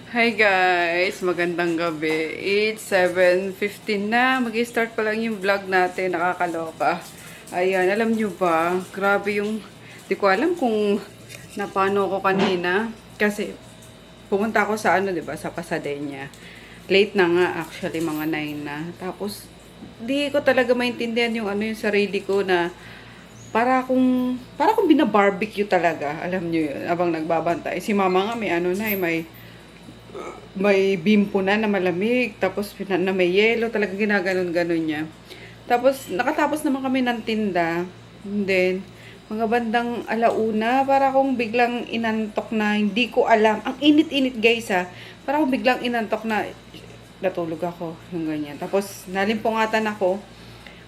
Hi guys! Magandang gabi. It's 7:15 na. Mag-start pa lang yung vlog natin. Nakakaloka. Ayan, alam nyo ba? Grabe yung... Di ko alam kung napano ko kanina. Kasi pumunta ako sa ano, di ba? Sa Pasadena. Late na nga actually, mga 9 na. Tapos, di ko talaga maintindihan yung ano yung sarili ko na para akong bina-barbecue talaga. Alam nyo yun, abang nagbabantay. Si mama nga may ano na, may bimpo na malamig, tapos na may yelo, talagang ginaganon-ganon niya. Tapos, nakatapos naman kami ng tinda. And then, mga bandang alauna, para akong biglang inantok na, hindi ko alam. Ang init-init guys ha. Para akong biglang inantok na, natulog ako, yung ganyan. Tapos, nalimpungatan ako.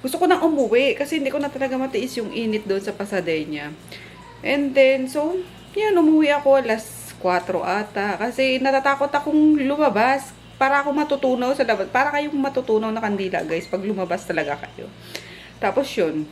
Gusto ko nang umuwi, kasi hindi ko na talaga matiis yung init doon sa Pasadena. And then, so, yan, umuwi ako alas 4 ata. Kasi natatakot akong lumabas. Para ako matutunaw sa labas. Para kayong matutunaw na kandila, guys. Pag lumabas talaga kayo. Tapos yun.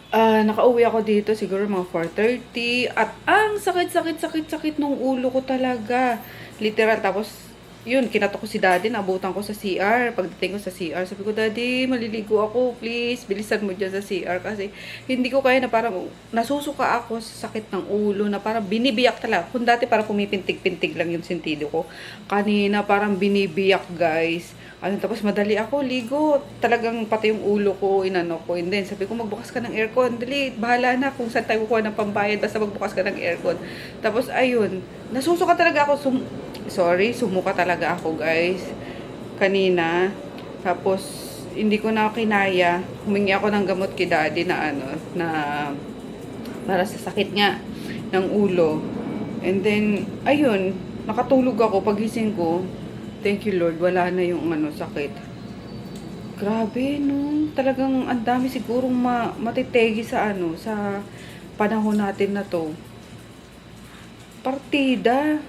Nakauwi ako dito siguro mga 4:30. At ang sakit nung ulo ko talaga. Literal. Tapos yun, kinatok ko si daddy, nabutan ko sa CR. Pagdating ko sa CR, sabi ko, daddy, maliligo ako, please, bilisan mo dyan sa CR. Kasi hindi ko kaya na parang nasusuka ako sa sakit ng ulo, na parang binibiyak talaga. Kung dati parang pumipintig-pintig lang yung sentido ko. Kanina parang binibiyak, guys. Tapos madali ako, ligo. Talagang pati yung ulo ko, inano ko. And then, sabi ko, magbukas ka ng aircon. Dali, bahala na kung saan tayo kukuha ng pambayad. Basta magbukas ka ng aircon. Tapos, ayun, nasusuka talaga ako. Sumuka talaga ako, guys. Kanina. Tapos, hindi ko na kinaya. Humingi ako ng gamot kay daddy na para sa sakit nga ng ulo. And then, ayun, nakatulog ako. Pagising ko, thank you Lord, wala na yung sakit. Grabe, no? Talagang ang dami sigurong matitegi sa sa panahon natin na to. Partida.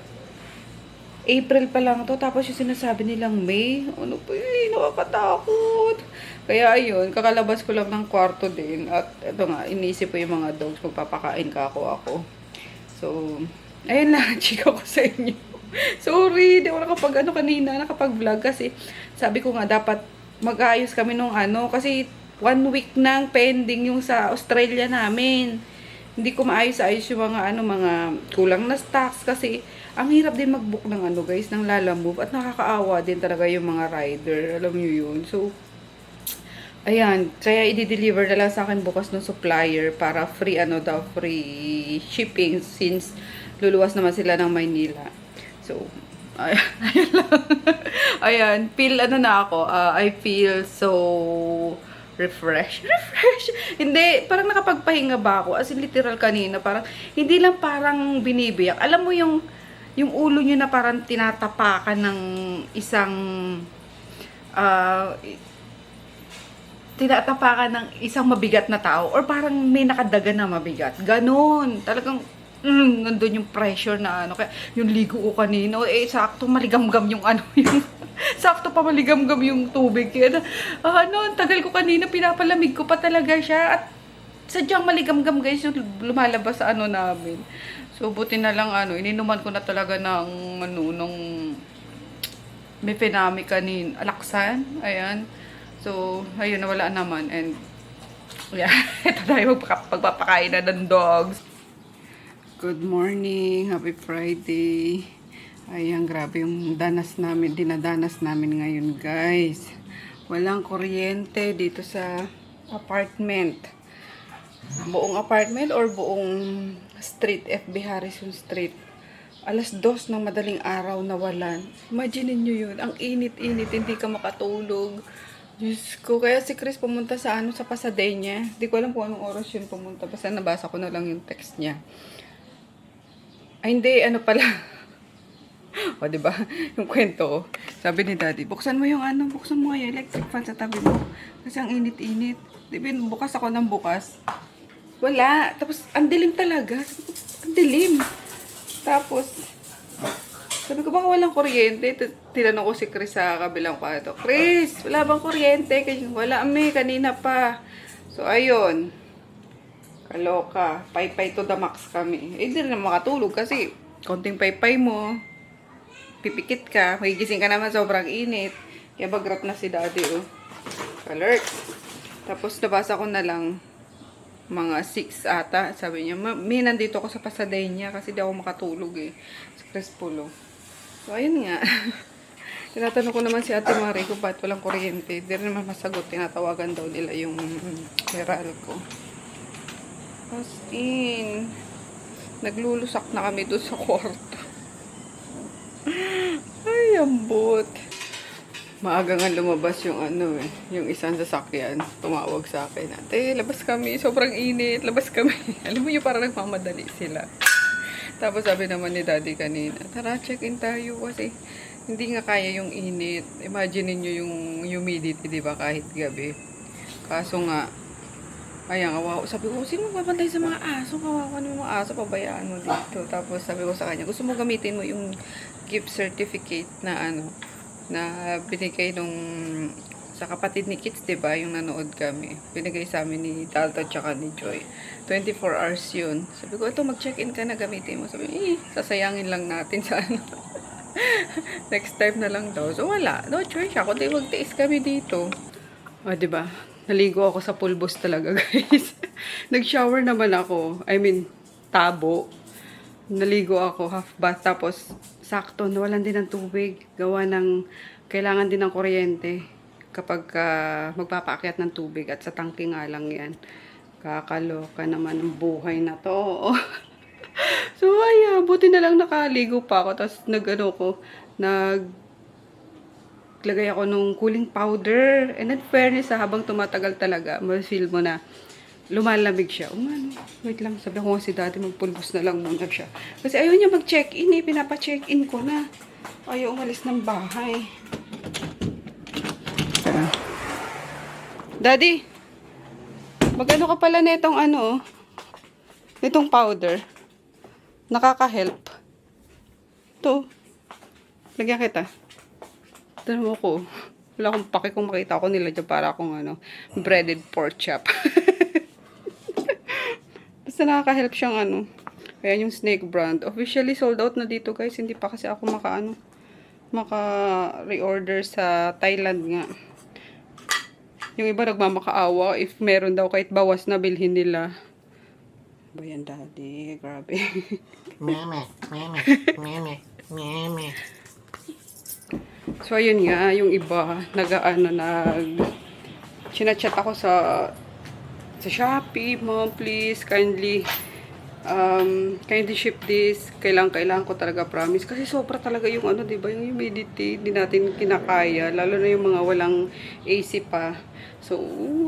April pa lang to, tapos yung sinasabi nilang May. Ano pa yun? Nakakatakot. Kaya ayun, kakalabas ko lang ng kwarto din. At ito nga, inisip ko yung mga dogs, magpapakain ka ako. So, ayun lang, chika ko sa inyo. Sorry, di ako kanina, nakapag-vlog kasi sabi ko nga dapat mag-ayos kami nung kasi 1 week nang pending yung sa Australia namin. Hindi ko maayos-ayos yung mga kulang na stocks kasi ang hirap din mag-book ng guys, ng Lalamove at nakakaawa din talaga yung mga rider. Alam niyo yun. So, ayan, kaya i-deliver na lang sa akin bukas ng supplier para free shipping since luluwas naman sila ng Maynila. So, ayan lang. Ayan, I feel so refresh. Hindi, parang nakapagpahinga ba ako? As in, literal kanina, parang, hindi lang parang binibiyak. Alam mo yung ulo nyo na parang tinatapakan ng isang, mabigat na tao, or parang may nakadaga na mabigat. Ganon. Talagang, nandun yung pressure na kaya yung ligo ko kanina, sakto maligamgam yung yung sakto pa maligamgam yung tubig. Kaya tagal ko kanina, pinapalamig ko pa talaga siya. At sadyang maligamgam guys yung lumalabas sa namin. So, buti na lang ininuman ko na talaga ng nung Mefenamic kanin, Alaksan. Ayan. So, ayun, nawala naman. And, yeah, ito tayo magpapakain na ng dogs. Good morning, happy Friday. Ayan, grabe yung dinadanas namin ngayon, guys. Walang kuryente dito sa apartment. Buong apartment or buong street, FB Harrison Street. Alas 2 ng madaling araw nawalan. Imagine nyo yun, ang init-init, hindi ka makatulog. Diyos ko, kaya si Chris pumunta sa sa Pasadena. Hindi ko alam kung anong oras yun pumunta. Basta nabasa ko na lang yung text niya. Ay, hindi, pala. O, diba? Yung kwento ko. Sabi ni daddy, buksan mo yung buksan mo yung electric fan sa tabi mo. Kasi ang init-init. Diba, bukas ako ng bukas. Wala. Tapos, ang dilim talaga. Ang dilim. Tapos, sabi ko, baka walang kuryente. Tinanong ko si Chris sa kabilang kwarto. Chris, wala bang kuryente? Wala, kanina pa. So, ayun. Kaloka. Paypay to the max kami. Hindi na makatulog kasi konting paypay mo. pipikit ka, magigising ka naman sobrang init. Kaya bagrap na si daddy, oh. Alert. Tapos nabasa ko na lang, mga 6 ata. Sabi niya, may nandito ako sa Pasadena kasi di ako makatulog eh. Sa Crespo. So, ayun nga. Tinatanong ko naman si Ate Marie kung bakit walang kuryente. Di rin naman masagot. Tinatawagan daw nila yung Meral ko. As in, naglulusak na kami doon sa kwarto. Ay, ambot. Maaga nga lumabas yung ano eh, yung isang sasakyan. Tumawag sa akin. Ate, labas kami. Sobrang init. Labas kami. Alam mo yung parang nagmamadali sila. Tapos sabi naman ni daddy kanina, tara, check-in tayo kasi hindi nga kaya yung init. Imagine niyo yung humidity, di ba, kahit gabi. Kaso nga, ayan, kawawa. Sabi ko, sino magbabantay sa mga aso? Kawawa ng mga aso, pabayaan mo dito. Tapos sabi ko sa kanya, gusto mo gamitin mo yung gift certificate na ano, na binigay nung sa kapatid ni Kids, diba? Yung nanood kami. Binigay sa amin ni Dalton tsaka ni Joy. 24 hours yun. Sabi ko, ito mag-check-in ka na, gamitin mo. Sabi, sasayangin lang natin sa ano. Next time na lang daw. So, wala. No choice ako. Kundi magtiis kami dito. O, diba? Naligo ako sa pulbos talaga, guys. Nag-shower naman ako. I mean, tabo. Naligo ako, half bath. Tapos, sakto, nawalan din ng tubig. Gawa ng, kailangan din ng kuryente kapag magpapaakyat ng tubig. At sa tangke nga lang yan. Kakaloka naman ang buhay na to. So, ay, buti na lang nakaligo pa ako. Tapos, naglagay ako nung cooling powder. And in fairness, habang tumatagal talaga, ma-feel mo na lumalamig siya. Wait lang, sabi ko nga si daddy, magpulbos na lang muna siya. Kasi ayaw niya mag-check-in eh, pinapa-check-in ko na. Ayaw umalis ng bahay. Daddy, magano ka pala netong ano, netong powder. Nakaka-help. Ito. Lagyan kita. Tignan mo ko. Wala akong pake kung makita ko nila dyan para akong ano, breaded pork chop. Basta nakaka-help siyang ano. Ayan yung Snake brand. Officially sold out na dito, guys. Hindi pa kasi ako maka-reorder sa Thailand nga. Yung iba nagmamakaawa if meron daw kahit bawas na bilhin nila. Bayan daddy, grabe. Meme. So ayun nga, yung iba chinachat ako sa Shopee, mom, please kindly ship this. Kailangan ko talaga, promise. Kasi sobra talaga yung ano, 'di ba? Yung humidity, di natin kinakaya, lalo na yung mga walang AC pa. So,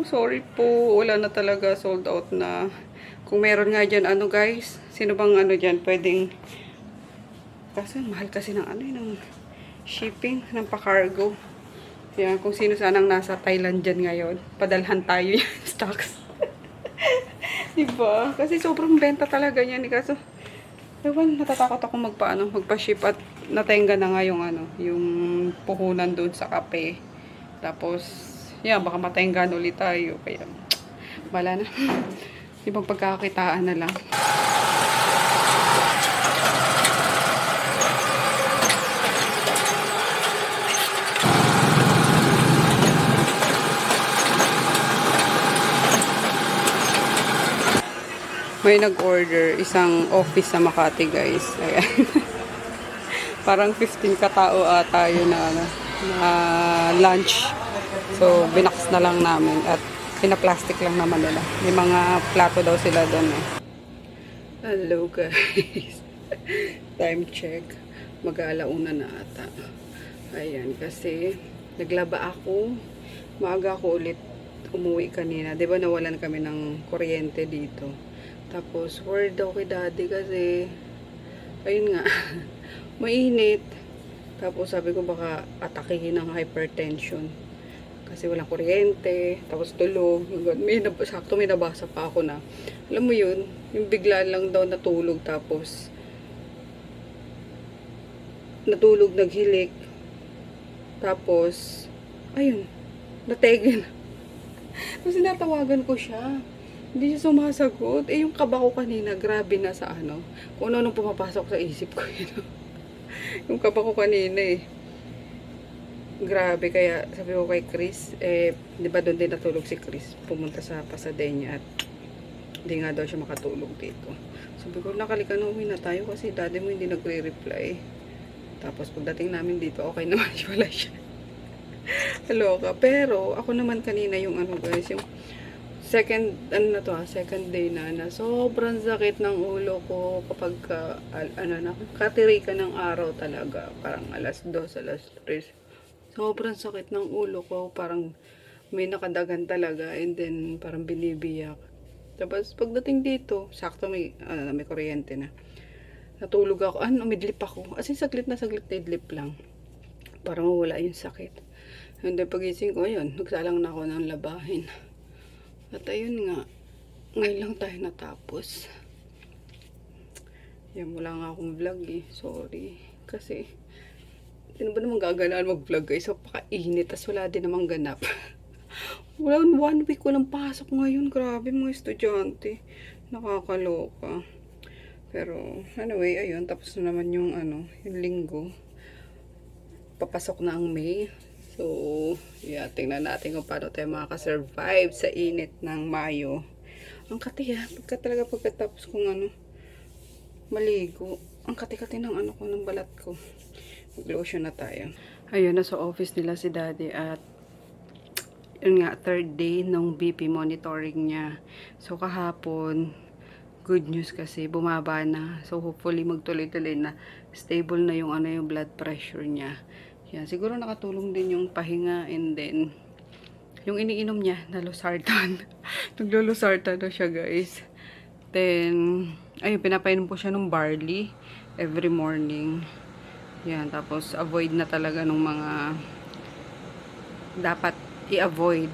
sorry po, wala na talaga, sold out na. Kung meron nga dyan, ano guys, sino bang ano dyan, pwedeng, kasi mahal kasi ng ano, ng shipping, ng pa-cargo. Kaya kung sino sanang nasa Thailand dyan ngayon, padalhan tayo yung stocks. Diba? Kasi sobrang benta talaga yan. Kaso, ewan, natatakot ako magpa-ship at natenga na nga yung ano, yung puhunan doon sa kape. Tapos, yan, baka matenggan ulit tayo. Kaya, wala na. Ibang pagkakakitaan na lang. May nag-order isang office sa Makati, guys. Ayan. Parang 15 katao ata yun na lunch. So, binaks na lang namin at pinaplastic lang naman nila. May mga plato daw sila doon eh. Hello guys. Time check. Mag-alauna na ata. Ayan, kasi naglaba ako. Maaga ako ulit umuwi kanina. Diba nawalan kami ng kuryente dito. Tapos, word daw kay daddy kasi ayun nga, mainit. Tapos sabi ko baka atakihin ng hypertension. Kasi walang kuryente, tapos tulog. Sakto may nabasa pa ako na, alam mo yun, yung bigla lang daw natulog, tapos natulog, naghilik. Tapos, ayun, nategen. Tapos natawagan ko siya. Hindi siya sumasagot. Yung kaba ko kanina, grabe na sa ano. Kung ano nung pumapasok sa isip ko, Yung kaba ko kanina eh. Grabe, kaya sabi ko kay Chris, di ba doon din natulog si Chris? Pumunta sa Pasadena at hindi nga daw siya makatulog dito. Sabi ko, nakalikan uwi na tayo kasi daddy mo hindi nagre-reply. Tapos pagdating namin dito, okay naman siya, wala siya. Kaloka. Pero ako naman kanina yung ano guys, yung second day na sobrang sakit ng ulo ko kapag katiri ka ng araw talaga. Parang alas 2, alas 3. Sobrang sakit ng ulo ko. Parang may nakadagan talaga. And then, parang binibiyak. Tapos, pagdating dito, sakto may kuryente na. Natulog ako. Umidlip ako. As in, saglit na idlip lang. Para mawala yung sakit. And then, pagising ko, ayun, nagsalang na ako ng labahin. At ayun nga, ngayon lang tayo natapos. Yan, wala nga akong vlog eh. Sorry. Kasi, sino ba naman gaganaan mag-vlog guys? So, pakainit. Tas wala din namang ganap. Wala, 1 week walang pasok ngayon. Grabe mga estudyante. Nakakaloka. Pero, anyway, ayun. Tapos na naman yung, yung linggo. Papasok na ang May. So, yeah, tingnan natin kung paano tayo makaka-survive sa init ng Mayo. Ang kati pagkatapos kong maligo. Ang kati-kati ng ng balat ko. Mag-lotion na tayo. Ayun, nasa office nila si daddy at yun nga, 3rd day ng BP monitoring niya. So, kahapon, good news kasi, bumaba na. So, hopefully, magtuloy-tuloy na. Stable na yung yung blood pressure niya. Yan, siguro nakatulong din yung pahinga and then, yung iniinom niya na losartan. Naglo-losartan na siya, guys. Then, ayun, pinapainom po siya ng barley every morning. Yan, tapos avoid na talaga ng mga dapat i-avoid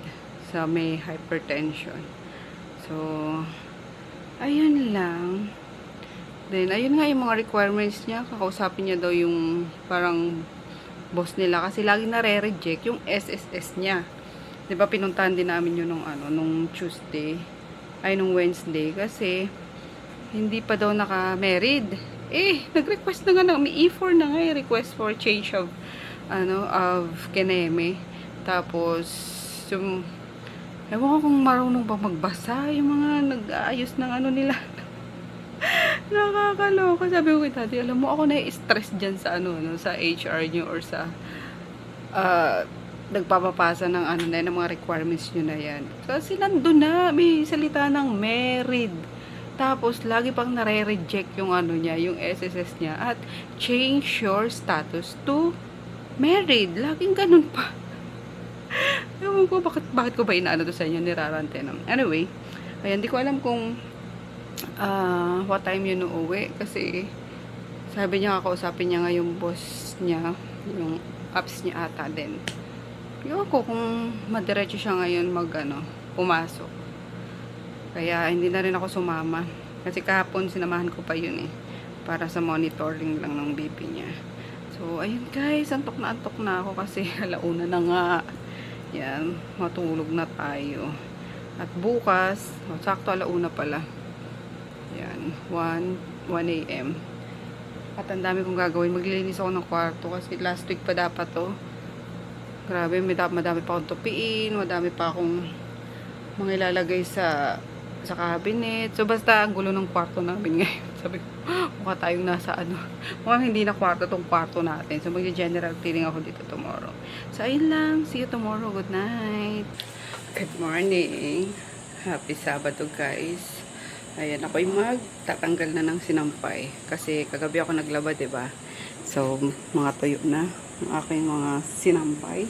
sa may hypertension. So, ayun lang. Then, ayun nga yung mga requirements niya. Kakausapin niya daw yung parang boss nila kasi lagi nare-reject yung SSS niya. 'Di ba pinuntahan din namin yun nung Tuesday, nung Wednesday kasi hindi pa daw naka-married. Nag-request na nga may E4 na nga request for change of kineme. Tapos yung ewan ko kung marunong ba magbasa yung mga nag-aayos ng nila. Nakakaloka. Sabi ko kay daddy, alam mo ako na-stress dyan sa sa HR nyo or sa nagpapapasa ng ng mga requirements nyo na yan. Kasi nandun na, may salita ng married. Tapos, lagi pang nare-reject yung niya, yung SSS niya. At, change your status to married. Laging ganun pa. Ewan ko, bakit ko ba inaano to sa inyo, nirarante na. Anyway, ayan, di ko alam kung what time yun uuwi. Kasi, sabi niya, kakausapin niya nga yung boss niya, yung apps niya ata din. Ewan ko kung madiretso siya ngayon pumasok. Kaya hindi na rin ako sumama. Kasi kahapon sinamahan ko pa yun para sa monitoring lang ng BP niya. So, ayun guys, antok na ako kasi alauna na nga. Yan, matulog na tayo. At bukas, sakto alauna pala. Yan, 1 AM. At ang dami kong gagawin. Maglilinis ako ng kwarto kasi last week pa dapat to. Grabe, madami pa akong tupiin, madami pa akong mga ilalagay sa cabinet. So, basta ang gulo ng kwarto namin ngayon. Sabi ko, mukha tayong nasa mukhang hindi na kwarto tong kwarto natin. So, mag-general cleaning ako dito tomorrow. So, ayun lang. See you tomorrow. Good night. Good morning. Happy Sabado, guys. Ayan, ako'y magtatanggal na ng sinampay. Kasi kagabi ako naglaba, diba? So, mga tuyo na ang aking mga sinampay.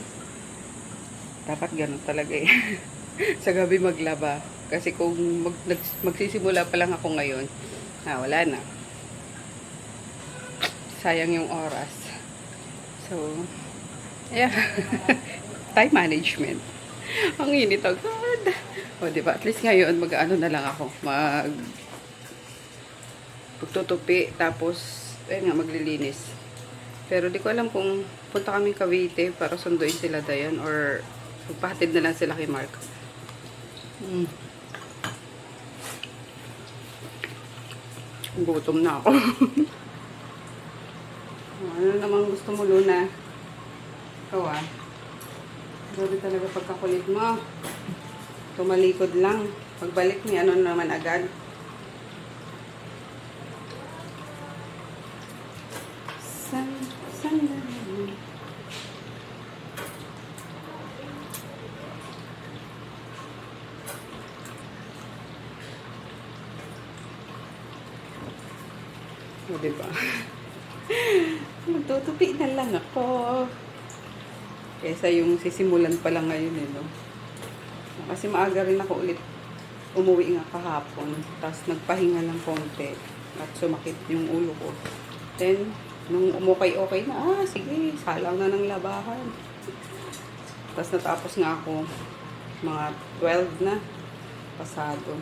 Dapat ganun talaga sa gabi maglaba. Kasi kung magsisimula pa lang ako ngayon, wala na. Sayang yung oras. So, yeah. Time management. Ang init agad. O, diba? At least ngayon, na lang ako. Magtutupi. Tapos, ayun nga, maglilinis. Pero di ko alam kung punta kami Cavite para sunduin sila Dayan or magpahatid na lang sila kay Mark. Gutom na ako. Ano namang gusto mo, Luna? Ikaw ah. Grabe talaga pagkakulit mo. Tumalikod lang. Pagbalik ni ano naman agad. San na naman. O, diba? Magtutupi na lang ako. Kesa yung sisimulan pa lang ngayon eh, no? Kasi maaga rin ako ulit umuwi nga kahapon. Tapos nagpahinga lang konti. At sumakit yung ulo ko. Then, nung umukay-okay na, sige, salang na ng labahan. Tapos natapos nga ako mga 12 na pasado.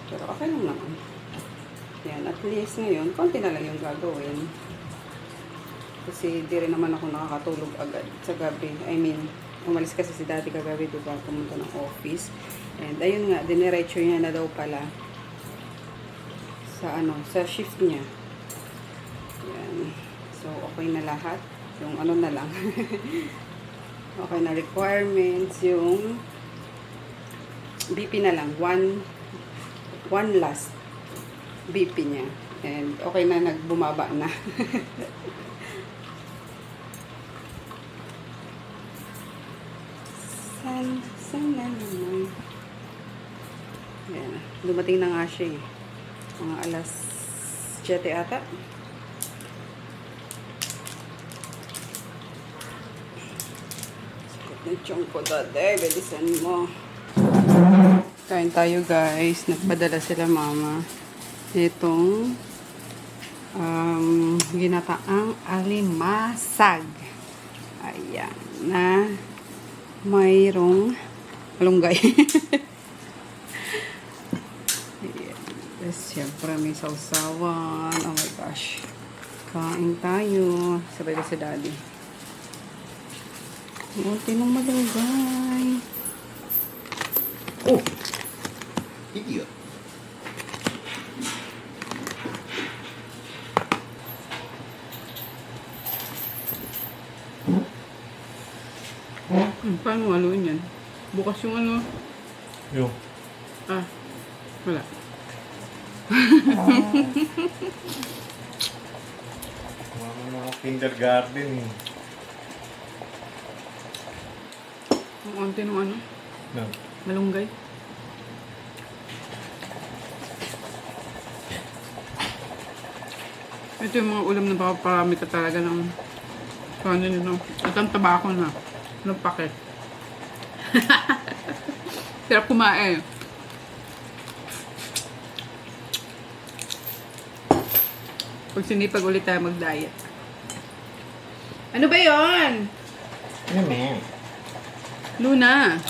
Pero okay lang naman. Yan, at least ngayon, konti na lang yung gagawin. Kasi di rin naman ako nakakatulog agad sa gabi. I mean, umalis kasi si daddy kagabi, diba, pumunta ng office. And ayun nga, diniretso niya na daw pala sa ano, sa shift niya. Yan. So, okay na lahat. Yung ano na lang. Okay na requirements. Yung BP na lang. One last BP niya. And okay na, nagbumaba na. San na naman. Ayan. Dumating na nga siya eh. Mga alas 7 ata. Sakot na chong ko dade. Bilisan mo. Kain tayo guys. Nagpadala sila mama. Itong ginataang alimasag. Ayan na mayroong malunggay. Yes, siyempre may sausawan. Oh my gosh. Kain tayo. Sabay ko si daddy. Munti ng malunggay. Oh! Idiot. Paano haluin yan? Bukas yung ano? Yung. Ah, wala. Mga kindergarten eh. Ang konti ng ano? No. Malunggay. Ito yung mga ulam na paparami ka talaga ng paano nito. At ang tabako na. Ng pake. Sarap kumain. Pag sinipag ulit tayo mag-diet. Ano ba yon? Ano man? Luna.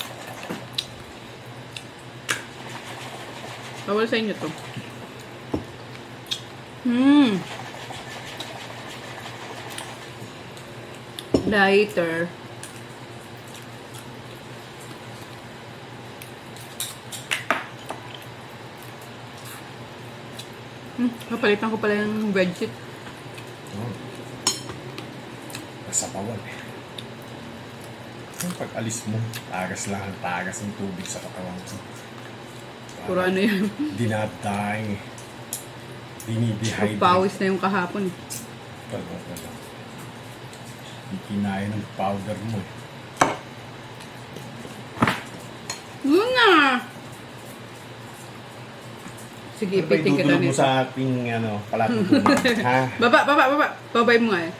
Bawal sa inyo to. Lighter. Napalitan ko pala yung bedsheet. Oh. Nasa bawal eh. Yung pag-alis mo, tagas lang ang tagas ng tubig sa katawan ko. Puro ano yan. Dinadaing. Dinidehydrate. Pawis na yung kahapon. Talaga. Hindi kinaya ng powder mo eh. Luna! Sige, Ano ba ipitin kita idudulog mo nito. sa ating palatutunan? Ha? Baba! Babay mo nga eh.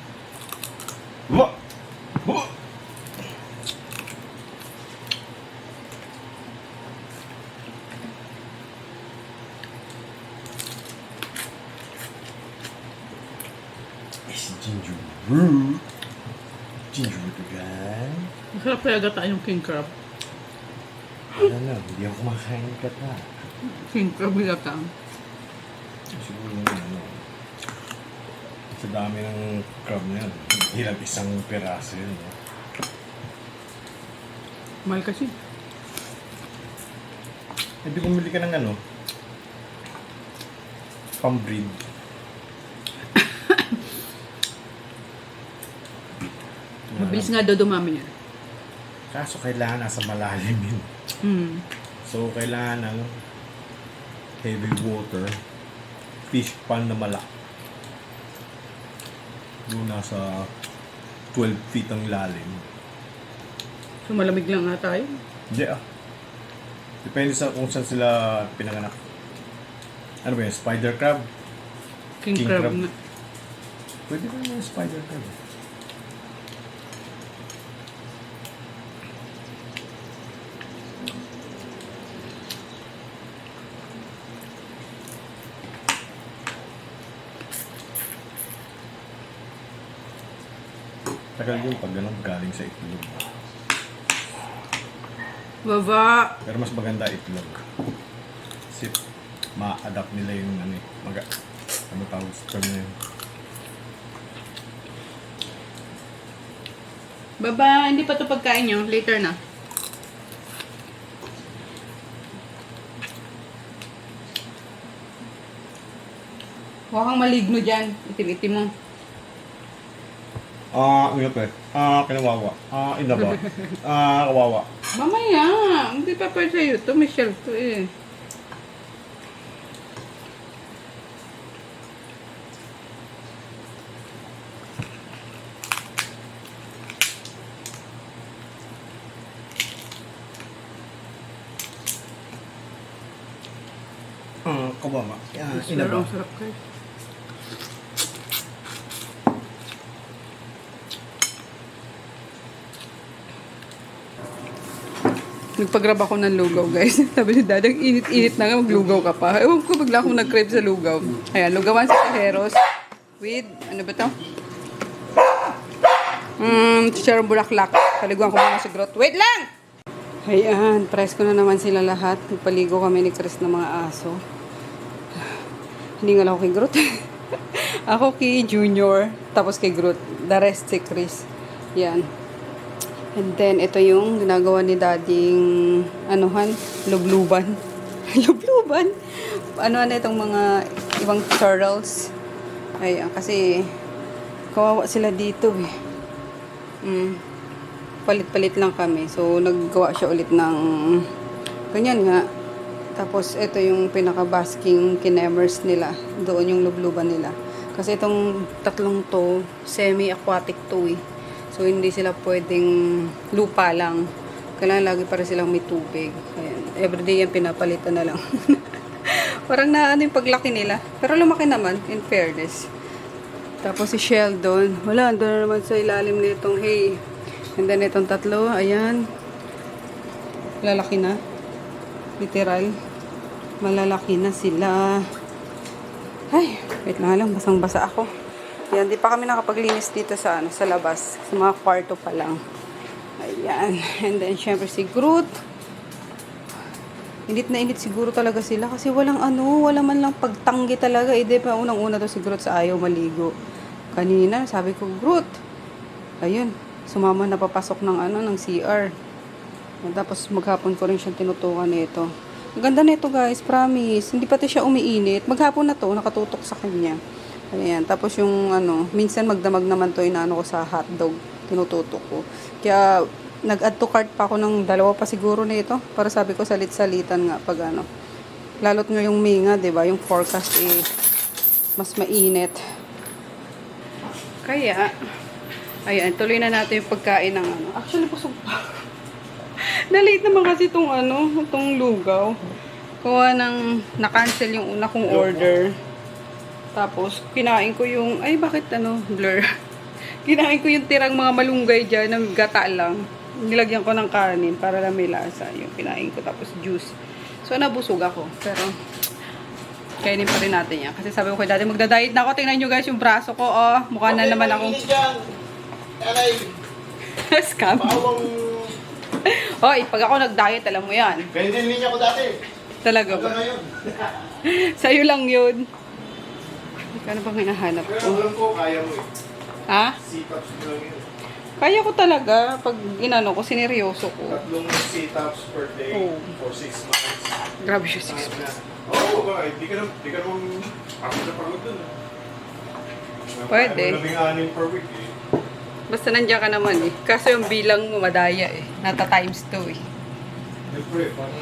Buwa! Buwa! It's ginger root. Ginger root again. Masarap kaya gataan yung king crab. Ano, hindi ako kumakain ng gata. King crab yung gataan. Siguro yung sa dami ng crab na yan, hirap isang piraso yun. No? Mahal kasi. Hindi bumili ka ng pambreed. Mabilis nga daw dumami yan. Kaso kailangan nasa malalim yun. Hmm. So, kailangan ng heavy water fish pan na malaki. Yung nasa 12 feet ang lalim. So malamig lang nga tayo. Hindi Depende sa kung saan sila pinanganak. Ano ba yun? Spider crab? King crab na. Pwede ba yung spider crab? Tagal yung pag ganun galing sa itlog. Baba. Pero mas maganda itlog. Kasi ma-adapt nila yung ano tawag sa term na yun. Baba, hindi pa to pagkain nyo. Later na. Huwag kang maligno dyan. Itim-itim mo. Kinawawa. Inaba. Kawawa. Mamaya. Hindi pa pa sa'yo to. Michelle to eh. Kawawa. Pero Inaba. ang sarap kayo. Nagpag-grab ako ng lugaw, guys. Sabi ni Dadang, init-init na nga, maglugaw ka pa. Ewan ko, bigla akong nag-crave sa lugaw. Ayan, lugawan sa Cajeros with, ano ba to? Chicharong bulaklak. Paliguan ko muna sa grot. Wait lang! Ayan, press ko na naman sila lahat. Nagpaligo kami ni Chris ng mga aso. Hindi nga lang ako kay Groot. Ako kay Junior, tapos kay Groot. The rest si Chris. Yan. And then, ito yung ginagawa ni Dading, lubluban. Lubluban? Ano itong mga ibang turtles. Ayan, kasi kawawa sila dito eh. Palit-palit lang kami. So, naggawa siya ulit ng ganyan nga. Tapos, ito yung pinaka-basking kinemers nila. Doon yung lubluban nila. Kasi itong tatlong to, semi-aquatic to eh. So, hindi sila pwedeng lupa lang. Kailangan lagi para silang may tubig. Ayan. Everyday yan pinapalitan na lang. Parang yung paglaki nila. Pero lumaki naman, in fairness. Tapos si Sheldon. Wala, doon na naman sa ilalim nitong hay. And then itong tatlo, ayan. Lalaki na. Literal. Malalaki na sila. Ay, wait lang, basang-basa ako. Yan, di pa kami nakapaglinis dito sa labas. Sa mga kwarto pa lang. Ayan. And then, syempre si Groot. Init na init siguro talaga sila kasi wala man lang pagtanggi talaga. Eh, di pa unang-una to si Groot sa ayaw maligo. Kanina, sabi ko, Groot. Ayun, sumama na papasok ng CR. Tapos maghapon ko rin siyang tinutukan nito. Ang ganda nito guys, promise. Hindi pati siya umiinit. Maghapon na to, nakatutok sa kanya. Ayan, tapos yung minsan magdamag naman to inaano ko sa hotdog, tinututok ko. Kaya nag-add to cart pa ako ng 2 pa siguro nito para sabi ko salit-salitan nga pag Lalot ngayong May nga, 'di ba? Yung forecast mas mainit. Kaya ayan, tuloy na natin yung pagkain ng Actually, busog pa. Na-late naman kasi itong lugaw. Kuha na-cancel yung una kong order. Tapos, kinain ko yung, bakit blur? Kinain ko yung tirang mga malunggay dyan, ng gata lang. Nilagyan ko ng kanin para lang may lasa. Yung kinain ko, tapos juice. So, nabusog ako. Pero, kainin pa rin natin yan. Kasi sabi ko dati, magda-diet na ako. Tingnan nyo guys, yung braso ko, mukha na naman ako. Scam. Pag ako nag-diet, alam mo yan. Ganyan din linya ko dati. Talaga ba? Sa'yo lang yun. Ano bang hinahanap ko? Pero alam ko, kaya mo eh. Ha? Sit-ups lang yun. Kaya ko talaga. Pag ko, sineryoso ko. 3 sit-ups per day for 6 months. Grabe siya, 6 months. Di ka naman pagod na pagod dun. Pwede. 16 per week eh. Basta nandiyan ka naman eh. Kaso yung bilang mo madaya eh. Nata times 2 eh. Siyempre, para...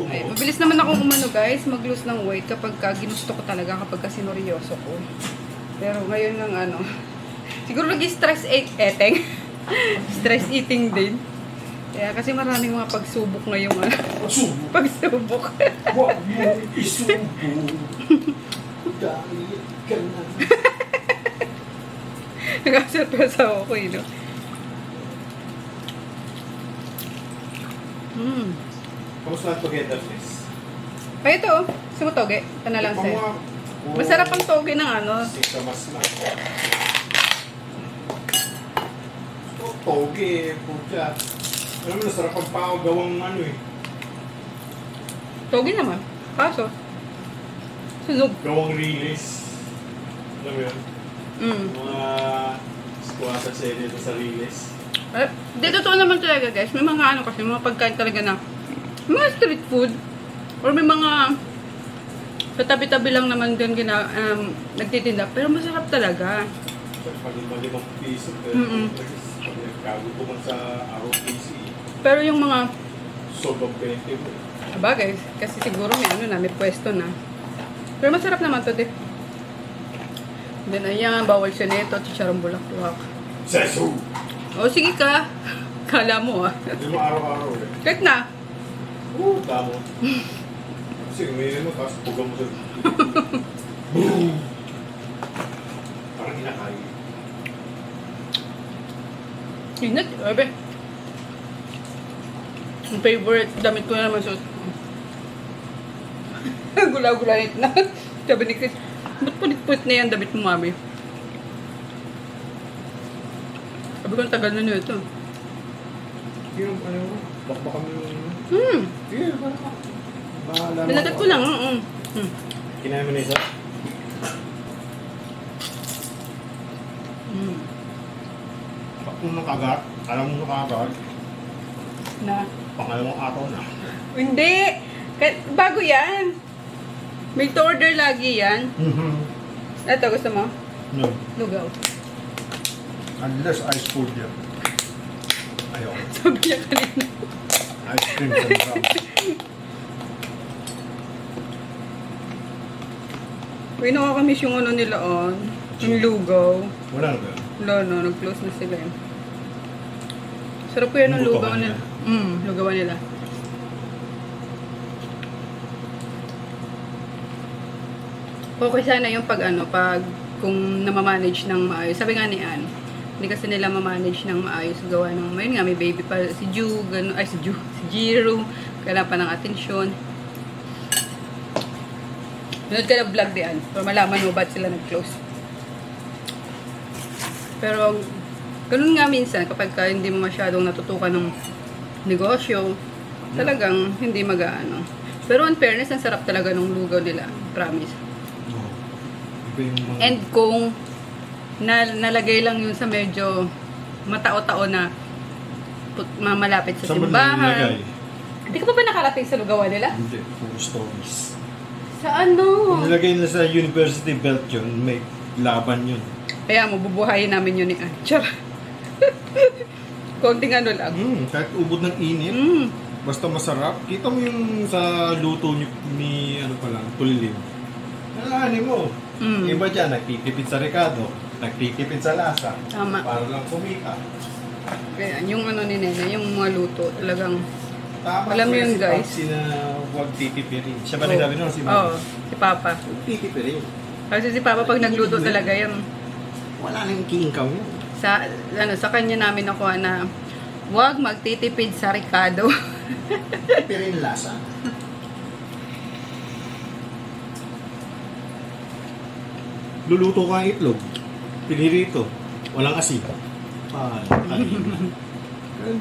Ay, mabilis naman akong umano guys, mag-lose ng weight kapag ginusto ko talaga, kapag sinoryoso ko. Pero ngayon ng ano, siguro nag-stress eating. Stress eating din. Kaya kasi maraming mga pagsubok ngayong ano. Pagsubok. Huwag mo isubo. Dahil ka na. Nakasurpresa ako eh, no? Kamusta ang togetherness? Ay, ito oh. Gusto mo toge? Ito na lang sa'yo. Masarap ang toge ng ano. Sika mas na. Toge, pucha. Alam mo, nasarap ang pao gawang ano eh. Toge naman. Kaso, sunog. Gawang release. Alam mo yun? Mga squatter sa dito sa release. Di, totoo naman talaga guys. May mga ano kasi, mga pagkain talaga na mga street food. Or may mga sa tabi-tabi lang naman din nagtitinda. Pero masarap talaga. Pag-limang piso. Pero pag nagkago ko man sa araw piso eh. Pero yung mga Sobrang 20 mo. bagay, kasi siguro may ano na, may pwesto na. Pero masarap naman to, de. Then, ayan, bawal siya nito, chicharong bulaklak. Sesu! O, sige ka. Kala mo, ah. Hindi mo araw-araw eh. Kahit na. Tamo. Kasi umirin mo, tapos pugang mo sa... Boom! Parang inakain. Inat, abe. Ang favorite damit ko na naman suot. Gula-gulanit na. Sabi ni Chris, ba't punit-punit na yan damit mo, mami? Sabi ko, tagal na nyo ito. Yung ano mo, bakbakan mo yung... Sige, parang... Bahala mo. Pinagat ko lang, Kinain mo na isa? Bak mo nakagat, alam mo nakagat, Na. pangalawang araw na. Hindi! Bago yan. May to order lagi yan. Ito, gusto mo? No. Lugaw. Unless ice food yan. Ayaw. Sabi niya kanina. Ice cream sa brown. Uy, nakakamiss yung ano nila on. Yung lugaw. Wala na ba? Wala no, nag-close na sila eh. Sarap ko yan ang lugaw Lugawan nila. Lugawan nila. Okay sana yung pag kung namamanage ng maayos. Sabi nga ni Ann, hindi kasi nila mamanage ng maayos gawa ng, mayroon nga, may baby pa, si Ju, si Jiro, kailangan pa ng atensyon. Nanood ka ng vlog di Ann, para malaman mo ba't sila nag-close. Pero, ganun nga minsan, kapag hindi mo masyadong natutukan ng negosyo, talagang hindi mag-aano. Pero in fairness, ang sarap talaga ng lugaw nila. Promise. And kung nalagay lang yun sa medyo matao-tao na malapit sa Saan ba simbahan. nilagay? Hindi ka pa ba nakarating sa lugawan nila? Hindi, puro stories. Sa ano? Kung nilagay nila sa University Belt yun, may laban yun. Kaya mo, bubuhayin namin yun ni Anchar. Konting ano lang. Kahit ubod ng init, basta masarap. Kita mo yung sa luto ni ano pa lang, tulilim. Nalahanin mo. Iba dyan, nagtitipid sa Ricardo, nagtitipid sa lasa. Tama. Para lang kumita. Kaya yung ano ni Nene, yung mga luto, talagang Tama alam mo ko yun, si guys. Papsi na huwag titipirin. Siya ba nagsabi nun? Si Mami? Oo, si Papa. Huwag titipirin. Kasi si Papa pag nagluto talaga yan, Wala nang kingkaw yun. sa kanya namin nakuha na huwag magtitipid sa Ricardo. Titipirin lasa. Luluto ka ng itlog. Pinirito. Walang asin.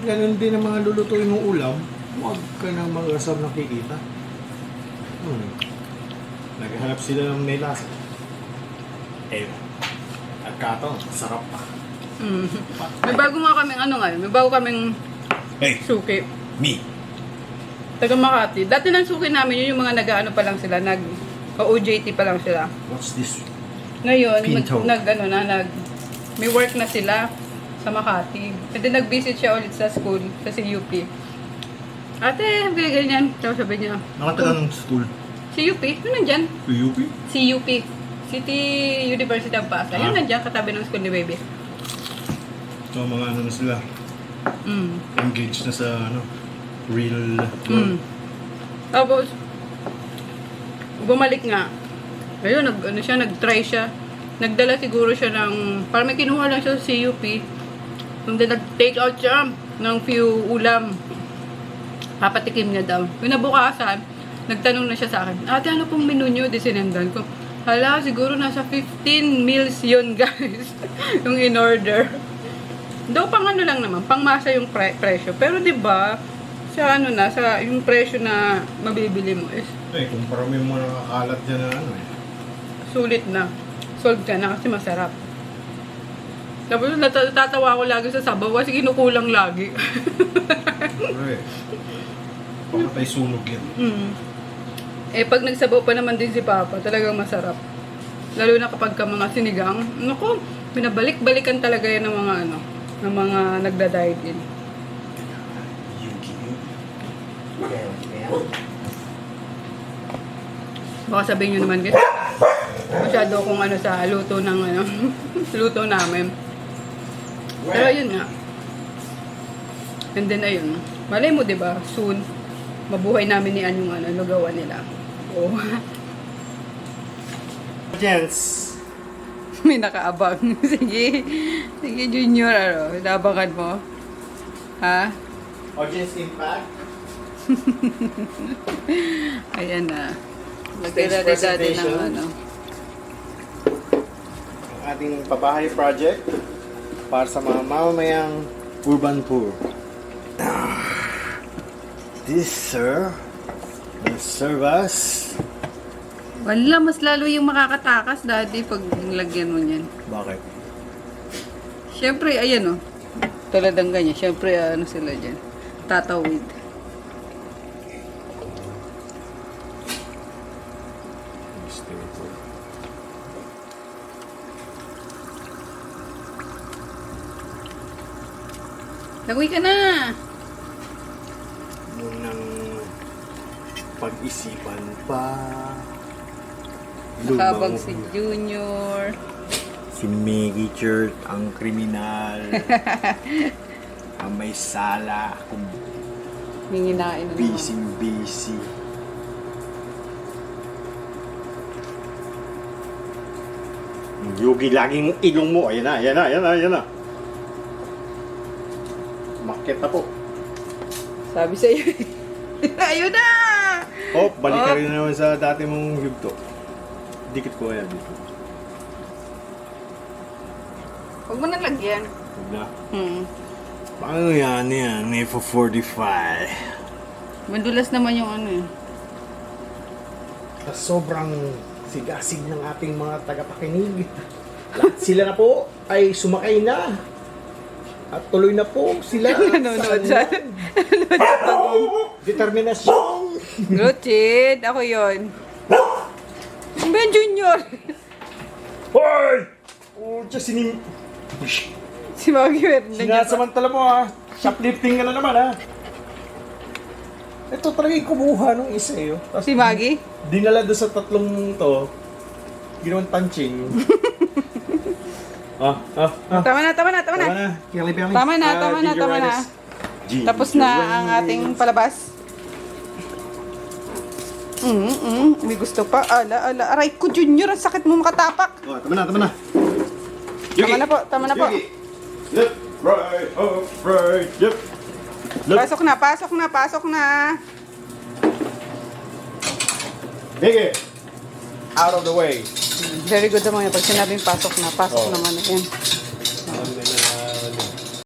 Ganun din ang mga lulutuin mong ulam. Huwag ka nang mag-asam nakikita. Naghahanap sila ng may lasa. Nagkataon, sarap pa. May bago nga kaming may bago kaming Hey, suki. me. Taga Makati. Dati lang suki namin yun yung mga nag-ano pa lang sila, OJT pa lang sila. What's this? Ngayon, Pinto. may work na sila sa Makati. And then nag-visit siya ulit sa school, sa CUP. Ate, ganyan. Tapos sabi niya, Nakataga ng school. CUP? Yun nandyan. UP? CUP. City University of Pasay. Yun nandyan, katabi ng school ni baby. So, mga ano na sila. Mm. Engaged na sa ano, real work. Mm. Tapos, bumalik nga. Ayun, nag-try siya. Nagdala siguro siya ng, parang may kinuha lang siya sa CUP. And then nag-take out siya ng few ulam. Papatikim niya daw. Yung nabukasan, nagtanong na siya sa akin, ate, ano pong menu nyo? Di sinendan ko. Hala, siguro nasa 15 meals yun, guys. Yung in-order. Daw pang ano lang naman, pang masa yung presyo. Pero 'di ba sa ano na, sa yung presyo na mabibili mo is Kumpara mo yung mga nakakalat dyan na ano sulit na. Solve ka na kasi masarap. Tapos natatawa ko lagi sa sabaw kasi kinukulang lagi. Pakatay sunog yan. Pag nagsabaw pa naman din si Papa, talagang masarap. Lalo na kapag ka mga sinigang, naku, pinabalik-balikan talaga yan ng mga ano, ng mga nagda-diet din. Baka sabihin nyo naman guys, masyado akong ano sa luto ng ano, luto namin. Pero ayun nga. And then ayun, malay mo 'di ba, soon mabuhay namin ni Ann yung ano, lugawan nila. Oh. Gents, May nakaabang. Sige. Sige, Junior, ano, inabangan mo. Ha? audience impact. Ayan na. Stage Nagkira-dati ng presentation. ano. Ang ating pabahay project para sa mga mamamayang urban poor. This, sir, will serve us. Wala, mas lalo yung makakatakas dati pag lagyan mo niyan. Bakit? Siyempre, ayan o. Tulad ng ganyan. Siyempre, ano sila dyan. Tatawid. Lagoy ka na! Munang pag-isipan pa. Nakabang si Junior. Si Maggie Church, ang kriminal. Ang may sala. Kung Minginain na naman. busy. Yugi, laging ilong mo. Ayan na. Makit na po. Sabi sa'yo. Ayun na! Oh, balik ka rin naman sa dati mong yugto. Dikit ko kaya dito. Huwag mo na lagyan. Huwag na. Paano yan? F 45. Madulas naman yung ano eh. Sa sobrang sigasig ng ating mga tagapakinig, lahat sila na po ay sumakay na. At tuloy na po sila. Nanonood siya. Determinasyon. Lucid, ako yun. Ben Junior. Hoy! Oh, just Si Maggie meron na niya. sinasamantala mo ha. Shoplifting ka na naman ha. Ito talaga yung kumuha nung isa eh. Oh. Tapos Si Maggie? dinala doon sa tatlong to. Ginawang tanching. Tama na. Tama na. Tama na. Tapos na ang ating palabas. May gusto pa. Ala. Aray ko, Junior. Ang sakit mo makatapak. Oh, tama na. Tama na po. Left, right, right, yep. Left. Pasok na. Biggie. Out of the way. Very good naman yan. Pag sinabing pasok Oh. naman. Yan.